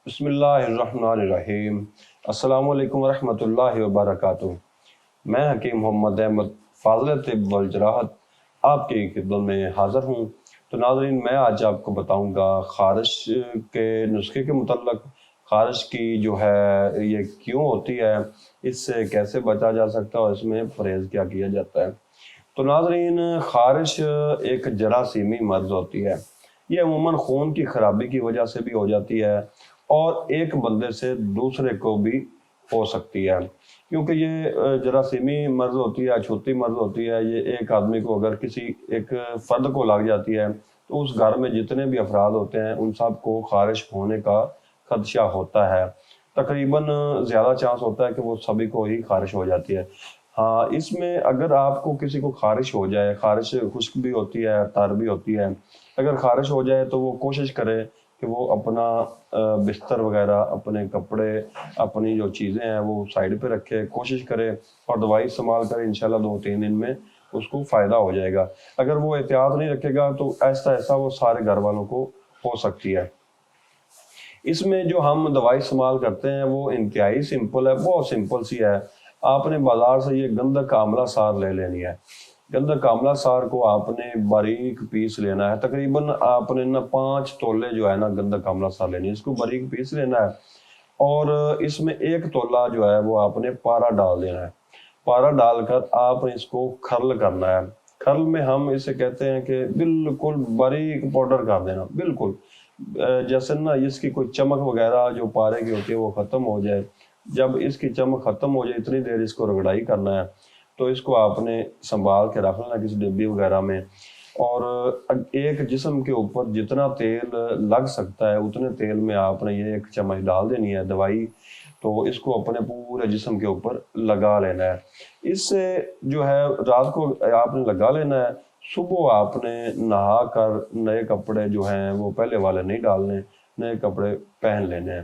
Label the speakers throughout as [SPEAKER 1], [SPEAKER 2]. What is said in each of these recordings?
[SPEAKER 1] بسم اللہ الرحمن الرحیم۔ السلام علیکم ورحمۃ اللہ وبرکاتہ۔ میں حکیم محمد احمد فاضل طب والجراحت آپ کی خدمت میں حاضر ہوں۔ تو ناظرین، میں آج آپ کو بتاؤں گا خارش کے نسخے کے متعلق۔ خارش کی جو ہے یہ کیوں ہوتی ہے، اس سے کیسے بچا جا سکتا ہے اور اس میں پرہیز کیا کیا جاتا ہے۔ تو ناظرین، خارش ایک جراثیمی مرض ہوتی ہے۔ یہ عموماً خون کی خرابی کی وجہ سے بھی ہو جاتی ہے اور ایک بندے سے دوسرے کو بھی ہو سکتی ہے، کیونکہ یہ جراثیمی مرض ہوتی ہے، چھوٹی مرض ہوتی ہے۔ یہ ایک آدمی کو اگر کسی ایک فرد کو لگ جاتی ہے تو اس گھر میں جتنے بھی افراد ہوتے ہیں ان سب کو خارش ہونے کا خدشہ ہوتا ہے۔ تقریباً زیادہ چانس ہوتا ہے کہ وہ سبھی کو ہی خارش ہو جاتی ہے۔ ہاں، اس میں اگر آپ کو کسی کو خارش ہو جائے، خارش خشک بھی ہوتی ہے، تر بھی ہوتی ہے، اگر خارش ہو جائے تو وہ کوشش کرے کہ وہ اپنا بستر وغیرہ، اپنے کپڑے، اپنی جو چیزیں ہیں وہ سائڈ پہ رکھے، کوشش کرے اور دوائی استعمال کرے۔ انشاءاللہ 2-3 دن میں اس کو فائدہ ہو جائے گا۔ اگر وہ احتیاط نہیں رکھے گا تو ایسا وہ سارے گھر والوں کو ہو سکتی ہے۔ اس میں جو ہم دوائی استعمال کرتے ہیں وہ انتہائی سمپل ہے، بہت سمپل سی ہے۔ آپ نے بازار سے یہ گندھک آملہ سار لے لینی ہے۔ گندھک آملہ سار کو آپ نے باریک پیس لینا ہے۔ تقریباً آپ نے 5 تولے جو ہے گندھک آملہ سار لینی ہے، اس کو باریک پیس لینا ہے اور اس میں 1 تولا جو ہے وہ آپ نے پارا ڈال دینا ہے۔ پارا ڈال کر آپ نے اس کو کھرل کرنا ہے۔ کھرل میں ہم اسے کہتے ہیں کہ بالکل باریک پاؤڈر کر دینا، بالکل جیسے اس کی کوئی چمک وغیرہ جو پارے کی ہوتی ہے وہ ختم ہو جائے۔ جب اس کی چمک ختم ہو جائے اتنی دیر اس کو رگڑائی کرنا ہے۔ تو اس کو آپ نے سنبھال کے رکھ لینا کسی ڈبی وغیرہ میں، اور ایک جسم کے اوپر جتنا تیل لگ سکتا ہے اتنے تیل میں آپ نے یہ 1 چمچ ڈال دینی ہے دوائی۔ تو اس کو اپنے پورے جسم کے اوپر لگا لینا ہے۔ اس سے جو ہے رات کو آپ نے لگا لینا ہے، صبح آپ نے نہا کر نئے کپڑے جو ہیں وہ پہلے والے نہیں ڈالنے، نئے کپڑے پہن لینے ہیں۔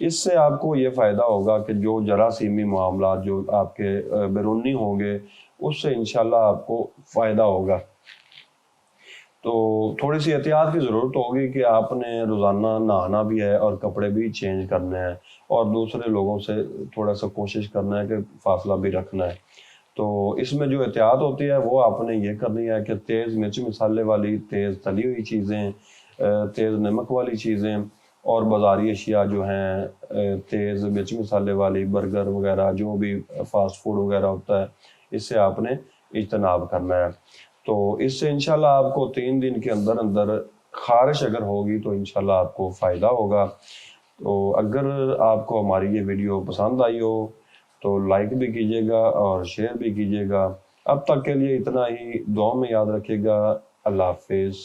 [SPEAKER 1] اس سے آپ کو یہ فائدہ ہوگا کہ جو جراثیمی معاملات جو آپ کے بیرونی ہوں گے اس سے انشاءاللہ آپ کو فائدہ ہوگا۔ تو تھوڑی سی احتیاط کی ضرورت ہوگی کہ آپ نے روزانہ نہانا بھی ہے اور کپڑے بھی چینج کرنے ہیں، اور دوسرے لوگوں سے تھوڑا سا کوشش کرنا ہے کہ فاصلہ بھی رکھنا ہے۔ تو اس میں جو احتیاط ہوتی ہے وہ آپ نے یہ کرنی ہے کہ تیز مرچ مسالے والی، تیز تلی ہوئی چیزیں، تیز نمک والی چیزیں اور بازاری اشیاء جو ہیں تیز مرچ مسالے والی، برگر وغیرہ، جو بھی فاسٹ فوڈ وغیرہ ہوتا ہے، اس سے آپ نے اجتناب کرنا ہے۔ تو اس سے انشاءاللہ آپ کو 3 دن کے اندر اندر خارش اگر ہوگی تو انشاءاللہ آپ کو فائدہ ہوگا۔ تو اگر آپ کو ہماری یہ ویڈیو پسند آئی ہو تو لائک بھی کیجیے گا اور شیئر بھی کیجیے گا۔ اب تک کے لیے اتنا ہی، دعاؤں میں یاد رکھیے گا۔ اللہ حافظ۔